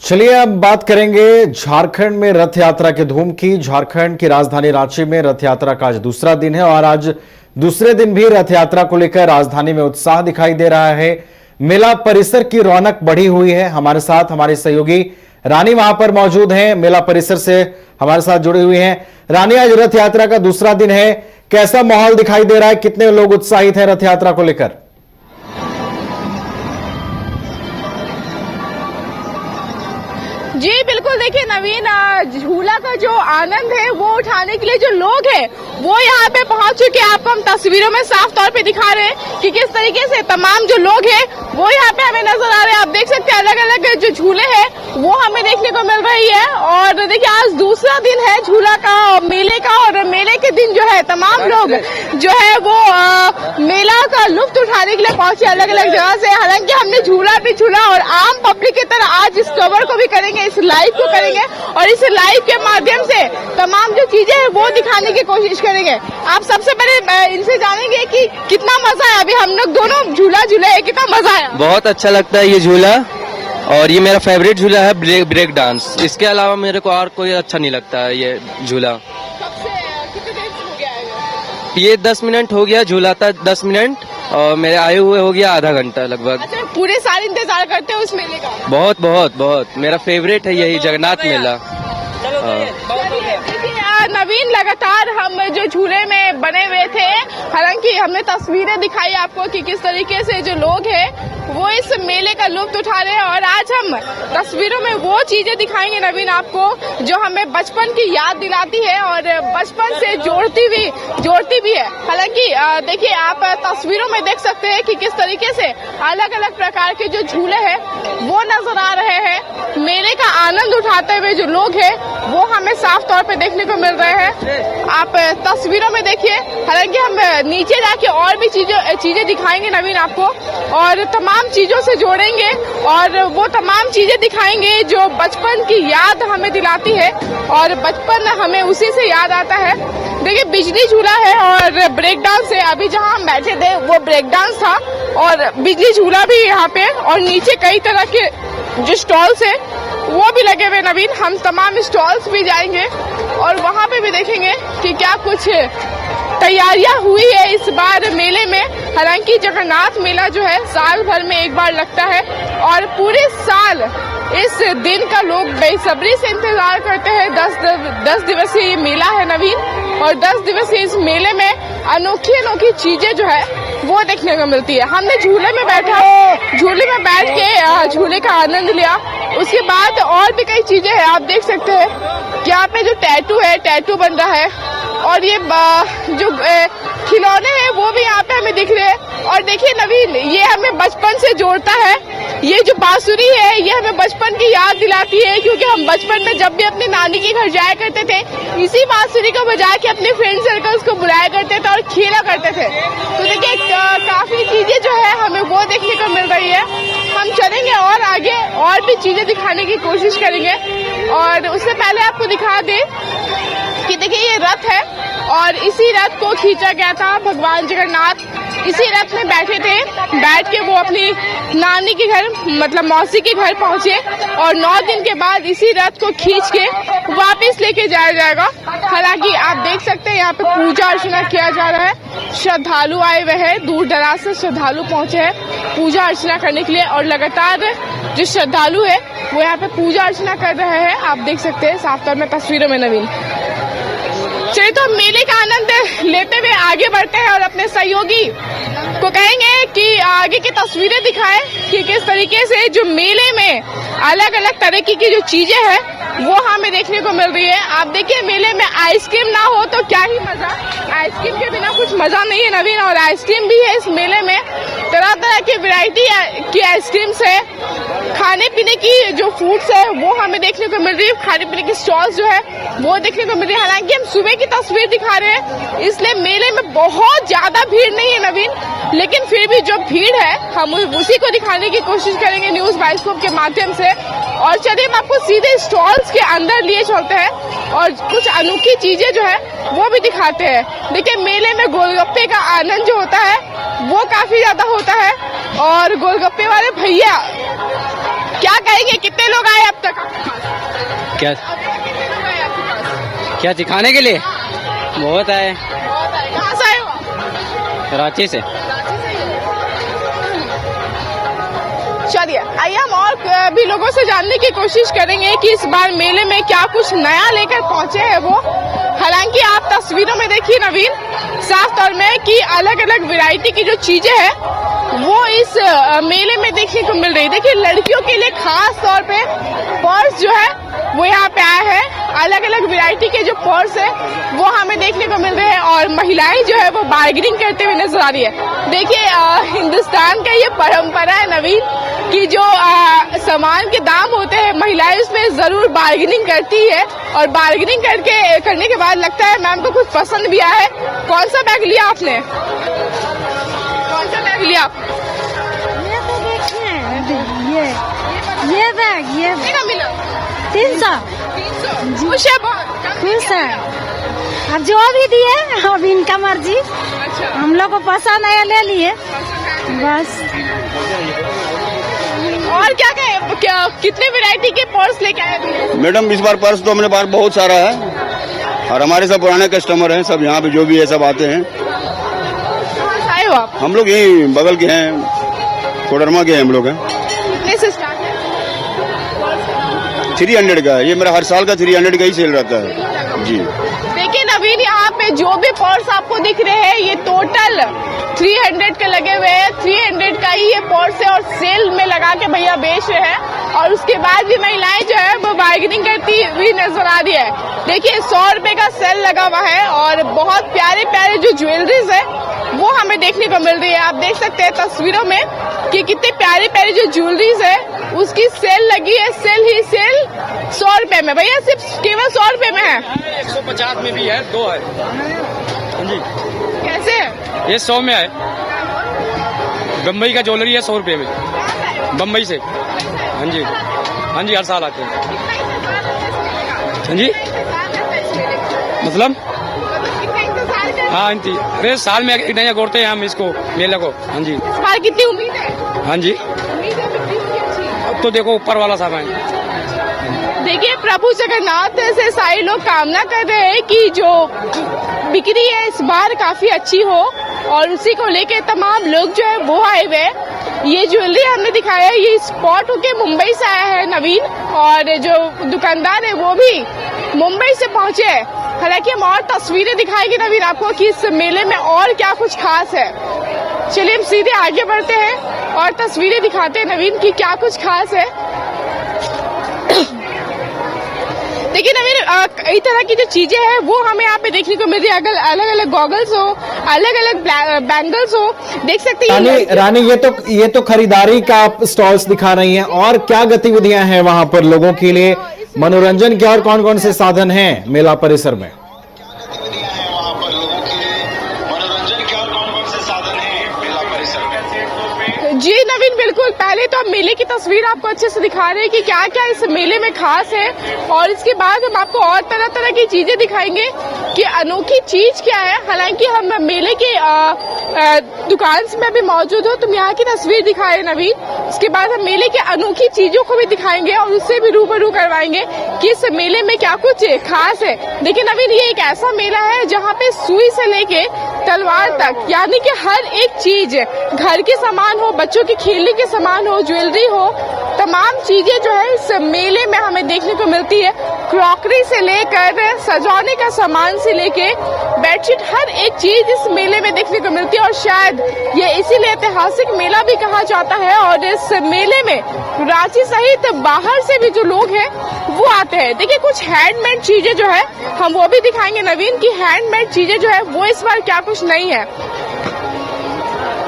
चलिए अब बात करेंगे झारखंड में रथ यात्रा के धूम की। झारखंड की राजधानी रांची में रथ यात्रा का आज दूसरा दिन है और आज दूसरे दिन भी रथ यात्रा को लेकर राजधानी में उत्साह दिखाई दे रहा है। मेला परिसर की रौनक बढ़ी हुई है। हमारे साथ हमारी सहयोगी रानी वहां पर मौजूद हैं, मेला परिसर से हमारे साथ जुड़ी हुई हैं। रानी, आज रथ यात्रा का दूसरा दिन है, कैसा माहौल दिखाई दे रहा है? कितने लोग उत्साहित हैं रथ यात्रा को लेकर? जी बिल्कुल, देखिए नवीन, झूला का जो आनंद है वो उठाने के लिए जो लोग हैं वो यहाँ पे पहुंच चुके हैं। आपको हम तस्वीरों में साफ तौर पे दिखा रहे हैं कि किस तरीके से तमाम जो लोग हैं वो यहाँ पे हमें नजर आ रहे हैं। आप देख सकते हैं अलग अलग जो झूले हैं वो हमें देखने को मिल रही है। और देखिए आज दूसरा दिन है झूला का, मेले का, और मेले के दिन जो है तमाम लोग जो है वो मेला का लुत्फ उठाने के लिए पहुंचे अलग अलग जगह से। हालांकि हमने झूला भी झूला और आम पब्लिक की तरह आज इस कवर को भी करेंगे, इस लाइव को करेंगे और इस लाइव के माध्यम से तमाम जो चीजें हैं वो दिखाने की कोशिश करेंगे। आप सबसे पहले इनसे जानेंगे कि कितना मजा है। अभी हम लोग दोनों झूला झूले हैं, कितना मजा आया? बहुत अच्छा लगता है ये झूला, और ये मेरा फेवरेट झूला है ब्रेक डांस। इसके अलावा मेरे को और कोई अच्छा नहीं लगता है ये झूला। कितने देर हो गया है? ये 10 मिनट हो गया, झूला था 10 मिनट और मेरे आए हुए हो गया आधा घंटा लगभग। अच्छा, पूरे साल इंतजार करते हो उस मेले का? बहुत बहुत बहुत मेरा फेवरेट है यही जगन्नाथ मेला। नवीन, लगातार हम जो झूले में बने हुए थे, हालांकि हमने तस्वीरें दिखाई आपको कि किस तरीके से जो लोग हैं वो इस मेले का लुत्फ उठा रहे हैं। और आज हम तस्वीरों में वो चीजें दिखाएंगे नवीन आपको जो हमें बचपन की याद दिलाती है और बचपन से जोड़ती भी है। हालांकि देखिए आप तस्वीरों में देख सकते हैं कि किस तरीके से अलग अलग प्रकार के जो झूले हैं वो नजर आ रहे हैं। मेले का आनंद उठाते हुए जो लोग हैं वो हमें साफ तौर पे देखने को मिल रहे हैं। आप तस्वीरों में देखिए। हालांकि हम नीचे जाके और भी चीजें दिखाएंगे नवीन आपको और तमाम चीजों से जोड़ेंगे और वो तमाम चीजें दिखाएंगे जो बचपन की याद हमें दिलाती है और बचपन हमें उसी से याद आता है। देखिए बिजली झूला है और ब्रेक डांस है। अभी जहाँ हम बैठे थे वो ब्रेक डांस था और बिजली झूला भी यहाँ पे, और नीचे कई तरह के जो स्टॉल्स है वो भी लगे हुए नवीन। हम तमाम स्टॉल्स भी जाएंगे और वहाँ पे भी देखेंगे कि क्या कुछ तैयारियां हुई है इस बार मेले में। हालांकि जगन्नाथ मेला जो है साल भर में एक बार लगता है और पूरे साल इस दिन का लोग बेसब्री से इंतजार करते हैं। 10 दिवसीय ये मेला है नवीन और 10 दिवसीय इस मेले में अनोखी चीजें जो है वो देखने को मिलती है। हमने झूले में बैठ के झूले का आनंद लिया। उसके बाद और भी कई चीजें हैं। आप देख सकते हैं कि यहाँ पे जो टैटू बन रहा है और ये जो खिलौने हैं वो भी यहाँ पे हमें दिख रहे हैं। और देखिए नवीन, ये हमें बचपन से जोड़ता है। ये जो बांसुरी है ये हमें बचपन की याद दिलाती है, क्योंकि हम बचपन में जब भी अपनी नानी के घर जाया करते थे इसी बांसुरी को बजा के अपने फ्रेंड सर्कल्स को बुलाया करते थे और खेला करते थे। तो देखिए काफी चीजें जो है हमें वो देखने को मिल रही है। हम चलेंगे और आगे और भी चीजें दिखाने की कोशिश करेंगे। और उससे पहले आपको दिखा दें कि देखिए ये रथ है और इसी रथ को खींचा गया था। भगवान जगन्नाथ इसी रथ में बैठे थे, बैठ के वो अपनी नानी के घर मतलब मौसी के घर पहुंचे और 9 दिन के बाद इसी रथ को खींच के वापस लेके जाया जाएगा। हालांकि आप देख सकते हैं यहाँ पे पूजा अर्चना किया जा रहा है। श्रद्धालु आए हुए हैं, दूर दराज से श्रद्धालु पहुंचे हैं पूजा अर्चना करने के लिए और लगातार जो श्रद्धालु है वो यहाँ पे पूजा अर्चना कर रहे हैं। आप देख सकते हैं साफ तौर में तस्वीरों में नवीन। चलिए तो मेले का आनंद लेते हुए आगे बढ़ते हैं और अपने सहयोगी को कहेंगे कि आगे की तस्वीरें दिखाएं कि किस तरीके से जो मेले में अलग अलग तरह की जो चीजें हैं वो हमें देखने को मिल रही है। आप देखिए मेले में आइसक्रीम ना हो तो क्या ही मजा, आइसक्रीम के बिना कुछ मजा नहीं है नवीन। और आइसक्रीम भी है इस मेले में, तरह तरह की वैरायटी की आइसक्रीम्स है। खाने पीने की जो फूड्स है वो हमें देखने को मिल रही है, खाने पीने की स्टॉल्स जो है वो देखने को मिल रही है। हालांकि हम सुबह की तस्वीर दिखा रहे हैं इसलिए मेले में बहुत ज्यादा भीड़ नहीं है नवीन, लेकिन फिर भी जो भीड़ है हम उसी को दिखाने की कोशिश करेंगे न्यूज बाइस्कोप के माध्यम से। और चलिए हम आपको सीधे स्टॉल्स के अंदर लिए चलते हैं और कुछ अनोखी चीजें जो है वो भी दिखाते हैं। देखिए मेले में गोलगप्पे का आनंद जो होता है वो काफी ज्यादा होता है और गोलगप्पे वाले भैया क्या कहेंगे, कितने लोग आए अब तक? क्या कितने लोग आए आपके पास? क्या दिखाने के लिए? बहुत आए। कहाँ से आए हो आप? रांची से। चलिए आइए हम और भी लोगों से जानने की कोशिश करेंगे कि इस बार मेले में क्या कुछ नया लेकर पहुंचे हैं वो। हालांकि आप तस्वीरों में देखिए नवीन, साफ तौर में कि अलग अलग वैरायटी की जो चीजें हैं वो इस मेले में देखने को मिल रही। देखिए लड़कियों के लिए खास तौर पे पर्स जो है वो यहाँ पे आया है। अलग अलग वैरायटी के जो पर्स है वो हमें देखने को मिल रहे हैं और महिलाएं जो है वो बार्गेनिंग करते हुए नजर आ रही है। देखिए हिंदुस्तान का ये परंपरा है नवीन कि जो सामान के दाम होते हैं महिलाएं उसमें जरूर बार्गेनिंग करती है और बार्गेनिंग करने के बाद लगता है मैम को कुछ पसंद भी आया है। कौन सा बैग लिया आपने? कौन सा बैग लिया आप? ये तो देखिए ये बैग ये कितना मिला? 300 300। खुश है बहुत? खुश है। अब जो भी दिए अब इनका मर्जी, अच्छा हम लोग को पसंद आया ले लिए बस। और क्या कहे, क्या कितने वैरायटी के पर्स लेके आए थे? मैडम इस बार पर्स तो हमने पास बहुत सारा है और हमारे सब पुराने कस्टमर हैं, सब यहाँ पे जो भी है सब आते हैं। कहाँ से आए हो आप? हम लोग यही बगल के हैं, कोडरमा के हैं हम लोग हैं। कितने से स्टार्ट है? 300 का है ये, मेरा हर साल का 300 का ही सेल रहता है जी। देखिए नवीन यहाँ पे जो भी पर्स आपको दिख रहे हैं ये टोटल 300 के लगे हुए हैं। 300 का ही ये पर्स है और सेल में लगा के भैया बेच रहे हैं और उसके बाद भी महिलाएं जो है वो बार्गेनिंग करती हुई नजर आ रही है। देखिए 100 रुपए का सेल लगा हुआ है और बहुत प्यारे प्यारे जो ज्वेलरीज है वो हमें देखने को मिल रही है। आप देख सकते हैं तस्वीरों में कि कितने प्यारे प्यारे जो ज्वेलरीज है उसकी सेल लगी है। सेल ही सेल 100 रुपए में, भैया सिर्फ केवल 100 रुपए में है। 150 में भी है, 2 है। हाँ जी। कैसे? ये 100 में है। बम्बई का ज्वेलरी है 100 रुपए में, बम्बई से। हाँ जी, हाँ जी, हर साल आते हैं। हाँ जी, मतलब हाँ अरे साल में एक नया गोरते हैं हम इसको मेले को। हाँ जी। इस बार कितनी उम्मीद है? हाँ जी, उम्मीद है बिक्री होगी अच्छी। अब तो देखो ऊपर वाला साहब है। देखिए प्रभु जगन्नाथ से सारे लोग कामना कर रहे हैं कि जो बिक्री है इस बार काफी अच्छी हो और उसी को लेके तमाम लोग जो है वो आए हुए हैं। ये ज्वेलरी हमने दिखाया है ये स्पॉट होके मुंबई से आया है नवीन और जो दुकानदार है वो भी मुंबई से पहुंचे हैं। हालांकि हम और तस्वीरें दिखाएंगे नवीन आपको कि इस मेले में और क्या कुछ खास है। चलिए हम सीधे आगे बढ़ते हैं और तस्वीरें दिखाते हैं नवीन की क्या कुछ खास है। देखिए नवीन कई तरह की जो चीजें हैं वो हमें यहाँ पे देखने को मिल रही है। अगर अलग अलग गॉगल्स हो, अलग अलग बैंगल्स हो, देख सकते हैं। रानी ये तो खरीदारी का आप स्टॉल्स दिखा रही हैं और क्या गतिविधियां हैं वहां पर लोगों के लिए, मनोरंजन के और कौन कौन से साधन हैं मेला परिसर में? जी नवीन बिल्कुल, पहले तो हम मेले की तस्वीर आपको अच्छे से दिखा रहे हैं कि क्या क्या इस मेले में खास है और इसके बाद हम आपको और तरह तरह की चीजें दिखाएंगे कि अनोखी चीज क्या है। हालांकि हम मेले के दुकान में भी मौजूद हो, तुम यहाँ की तस्वीर दिखाए नवीन। उसके बाद हम मेले की अनोखी चीजों को भी दिखाएंगे और उससे भी रूबरू करवाएंगे कि इस मेले में क्या कुछ खास है। देखिए नवीन ये एक ऐसा मेला है जहाँ पे सुई से लेके तलवार तक यानी कि हर एक चीज, घर के सामान हो, बच्चों के खेलने के सामान हो, ज्वेलरी हो, तमाम चीजें जो है इस मेले में हमें देखने को मिलती है। क्रॉकरी से लेकर सजाने का सामान से लेके बेडशीट, हर एक चीज इस मेले में देखने को मिलती है और शायद ये इसीलिए ऐतिहासिक मेला भी कहा जाता है। और इस मेले में रांची सहित बाहर से भी जो लोग हैं वो आते हैं। देखिए कुछ हैंडमेड चीजें जो है हम वो भी दिखाएंगे नवीन की हैंडमेड चीजें जो है वो इस बार क्या कुछ नहीं है।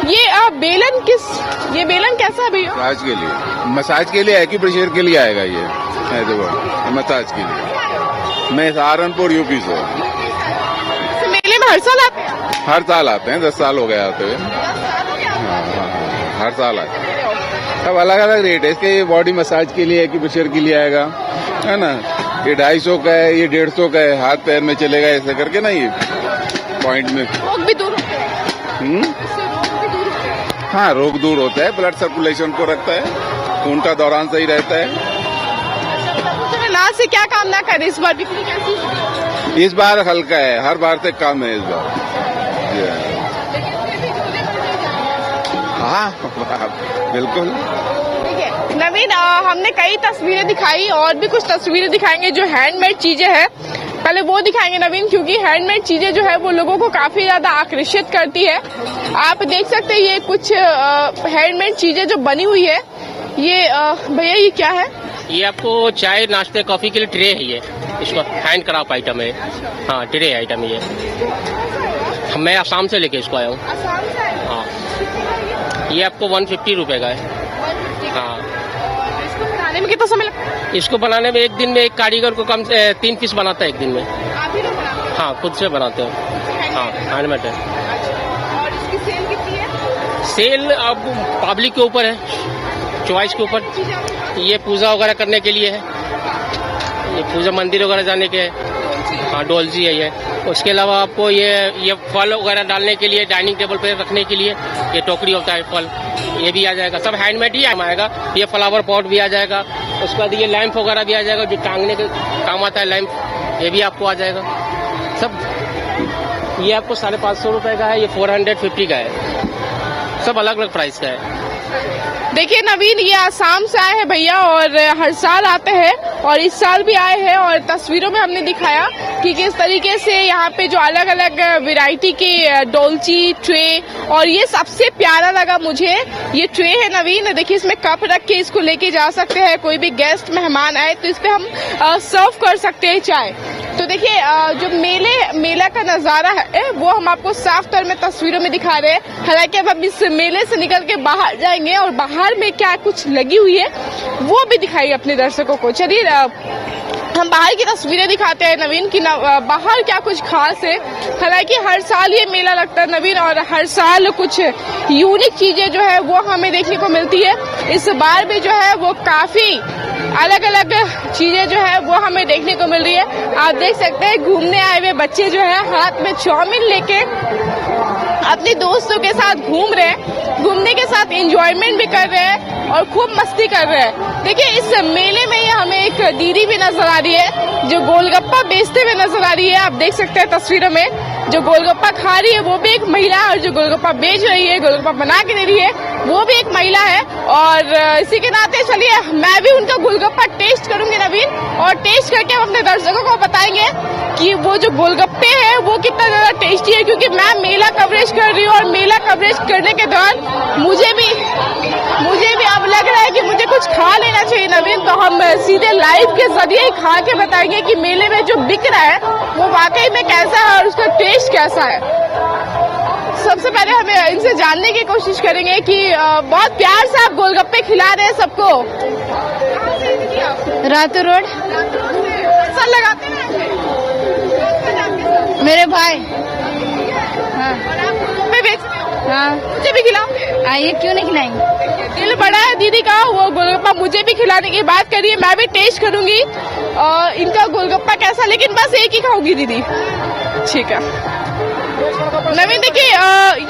ये बेलन कैसा है भैया? मसाज के लिए एक्यूप्रेशर के लिए आएगा ये मसाज के लिए। मैं सहारनपुर यूपी से। इस मेले में हर साल आते हैं? हर साल आते हैं, 10 साल हो गए आते हुए। हाँ, हर साल आते हैं। सब अलग अलग रेट है इसके। ये बॉडी मसाज के लिए एक्यूप्रेशर के लिए आएगा, है ना। ये 250 का है, ये 150 का है। हाथ पैर में चलेगा ऐसे करके ना, ये पॉइंट में रोग भी दूर होते हैं। हाँ, रोग दूर होता है, ब्लड सर्कुलेशन को रखता है। खून का दौरान सही रहता है। नाथ से क्या कामना करें इस बार बिक्री कैसी? इस बार हल्का है, हर बार से कम है इस बार। हाँ बिल्कुल। नवीन, हमने कई तस्वीरें दिखाई और भी कुछ तस्वीरें दिखाएंगे जो हैंडमेड चीजें हैं। पहले वो दिखाएंगे नवीन, क्योंकि हैंडमेड चीजें जो है वो लोगों को काफी ज्यादा आकर्षित करती है। आप देख सकते हैं ये कुछ हैंडमेड चीजें जो बनी हुई है। ये भैया ये क्या है? ये आपको चाय नाश्ते कॉफी के लिए ट्रे है। ये इसको हैंड क्राफ्ट आइटम है। हाँ, ट्रे आइटम है ये। मैं आसाम से लेके इसको आया हूँ। हाँ, ये आपको 150 रुपए का है। हाँ, बनाने में कितना समय लगता है? इसको बनाने में एक दिन में एक कारीगर को कम से 3 पीस बनाता है एक दिन में। आप ही लोग बनाते हैं? हाँ, खुद से बनाते हो। हाँ, हैंडमेड है। और इसकी सेल कितनी है? सेल अब पब्लिक के ऊपर है, चॉइस के ऊपर। ये पूजा वगैरह करने के लिए है, ये पूजा मंदिर वगैरह जाने के है। हाँ, डोलजी है ये। उसके अलावा आपको ये फल वगैरह डालने के लिए, डाइनिंग टेबल पे रखने के लिए ये टोकरी होता है फल, ये भी आ जाएगा। सब हैंडमेड ही आएगा। ये फ्लावर पॉट भी आ जाएगा। उसके बाद ये लैंप वगैरह भी आ जाएगा जो टांगने के काम आता है, लैंप, ये भी आपको आ जाएगा सब। ये आपको 550 रुपए का है, ये 450 का है। सब अलग अलग प्राइस का है। देखिए नवीन, ये आसाम से आए हैं भैया और हर साल आते हैं और इस साल भी आए हैं और तस्वीरों में हमने दिखाया कि किस तरीके से यहाँ पे जो अलग अलग वैरायटी के डोलची ट्रे, और ये सबसे प्यारा लगा मुझे ये ट्रे है नवीन। देखिए इसमें कप रख के इसको लेके जा सकते हैं, कोई भी गेस्ट मेहमान आए तो इस पे हम सर्व कर सकते हैं चाय। तो देखिए जो मेला का नजारा है वो हम आपको साफ तौर में तस्वीरों में दिखा रहे हैं। हालांकि अब हम इस मेले से निकल के बाहर जाएंगे और बाहर में क्या कुछ लगी हुई है वो भी दिखाइए अपने दर्शकों को। चलिए हम बाहर की तस्वीरें दिखाते हैं नवीन की बाहर क्या कुछ खास है। हालांकि हर साल ये मेला लगता है नवीन और हर साल कुछ यूनिक चीजें जो है वो हमें देखने को मिलती है। इस बार भी जो है वो काफी अलग अलग चीजें जो है वो हमें देखने को मिल रही है। आप देख सकते हैं घूमने आए हुए बच्चे जो है हाथ में चाउमीन लेके अपने दोस्तों के साथ घूम रहे हैं, घूमने के साथ एंजॉयमेंट भी कर रहे हैं और खूब मस्ती कर रहे हैं। देखिए इस मेले में ही हमें एक दीदी भी नजर आ रही है जो गोलगप्पा बेचते हुए नजर आ रही है। आप देख सकते हैं तस्वीरों में जो गोलगप्पा खा रही है वो भी एक महिला है और जो गोलगप्पा बेच रही है, गोलगप्पा बना के दे रही है, वो भी एक महिला है। और इसी के नाते चलिए मैं भी उनका गोलगप्पा टेस्ट करूंगी नवीन, और टेस्ट करके हम अपने दर्शकों को बताएंगे कि वो जो गोलगप्पे हैं वो कितना ज्यादा टेस्टी है। क्योंकि मैं मेला कवरेज कर रही हूँ और मेला कवरेज करने के दौरान मुझे भी अब लग रहा है कि मुझे कुछ खा लेना चाहिए नवीन। तो हम सीधे लाइव के जरिए ही खा के बताएंगे कि मेले में जो बिक रहा है वो वाकई में कैसा है और उसका टेस्ट कैसा है। सबसे पहले हमें इनसे जानने की कोशिश करेंगे कि बहुत प्यार से आप गोलगप्पे खिला रहे हैं सबको। रातू रोड सर लगाते हैं मेरे भाई। हाँ गोलगप्पे बेच रहे हो? हाँ, मुझे भी खिलाओगे? आइए, क्यों नहीं खिलाएंगे। दिल बड़ा है दीदी का, वो गोलगप्पा मुझे भी खिलाने की बात करिए, मैं भी टेस्ट करूंगी इनका गोलगप्पा कैसा, लेकिन बस एक ही खाऊंगी दीदी। ठीक है नवीन, देखिए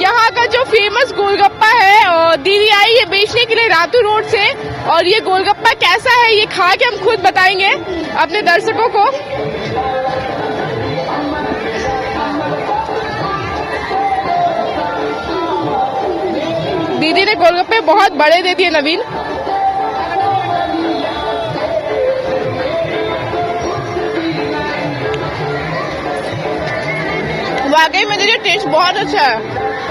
यहाँ का जो फेमस गोलगप्पा है दीदी आई है बेचने के लिए रातू रोड से, और ये गोलगप्पा कैसा है ये खा के हम खुद बताएंगे अपने दर्शकों को। दीदी ने गोलगप्पे बहुत बड़े दे दिए नवीन। वाकई में दीदी टेस्ट बहुत अच्छा है।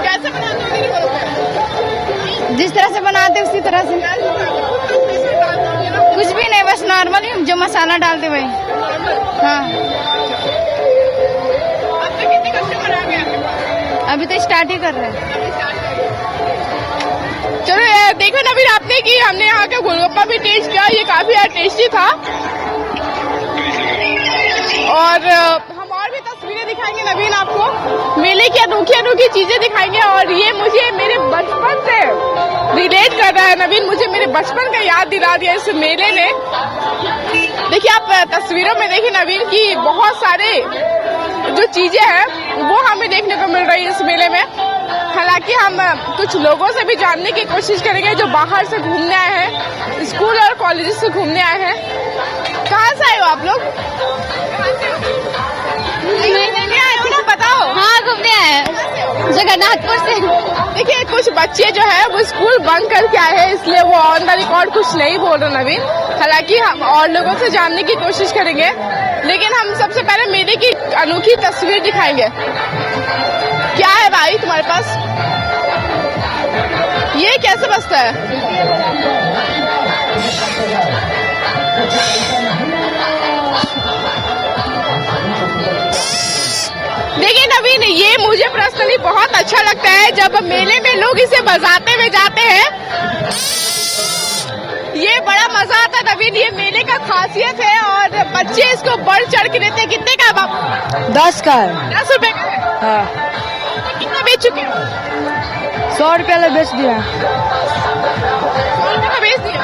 कैसे बनाते हो दीदी गोलगप्पे? जिस तरह से बनाते उसी तरह से, कुछ भी नहीं, बस नॉर्मल ही जो मसाला डालते वही। हाँ, अब तक कितने कस्टमर आ गए? अभी तो स्टार्ट ही कर रहे हैं। चलो देखो नवीन आपने कि हमने यहाँ का गोलगप्पा भी टेस्ट किया, ये काफी टेस्टी था। और हम और भी तस्वीरें दिखाएंगे नवीन आपको, मेले की अनोखी चीजें दिखाएंगे। और ये मुझे मेरे बचपन से रिलेट कर रहा है नवीन, मुझे मेरे बचपन का याद दिला दिया इस मेले ने। देखिए आप तस्वीरों में देखिए नवीन की बहुत सारे जो चीजें हैं वो हमें देखने को मिल रही है इस मेले में। हालांकि हम कुछ लोगों से भी जानने की कोशिश करेंगे जो बाहर से घूमने आए हैं, स्कूल और कॉलेज से घूमने आए हैं। कहाँ से आए हो आप लोग? घूमने आए हो ना, बताओ। हाँ घूमने आए जगन्नाथपुर से। देखिए कुछ बच्चे जो है वो स्कूल बंद करके आए हैं, इसलिए वो ऑन द रिकॉर्ड कुछ नहीं बोल रहे नवीन। हालांकि हम और लोगों से जानने की कोशिश करेंगे, लेकिन हम सबसे पहले मेले की अनोखी तस्वीर दिखाएंगे। क्या है भाई तुम्हारे पास? ये कैसे बसता है? देखिए नवीन, ये मुझे पर्सनली बहुत अच्छा लगता है जब मेले में लोग इसे बजाते हुए जाते हैं। ये बड़ा मजा आता है नवीन, ये मेले का खासियत है और बच्चे इसको बढ़ चढ़ के लेते हैं। कितने का बाप? 10 का है। 10 रुपए का है। हाँ। कितना बेच चुके हो? 100 रुपया बेच दिया। 100 रुपए का बेच दिया।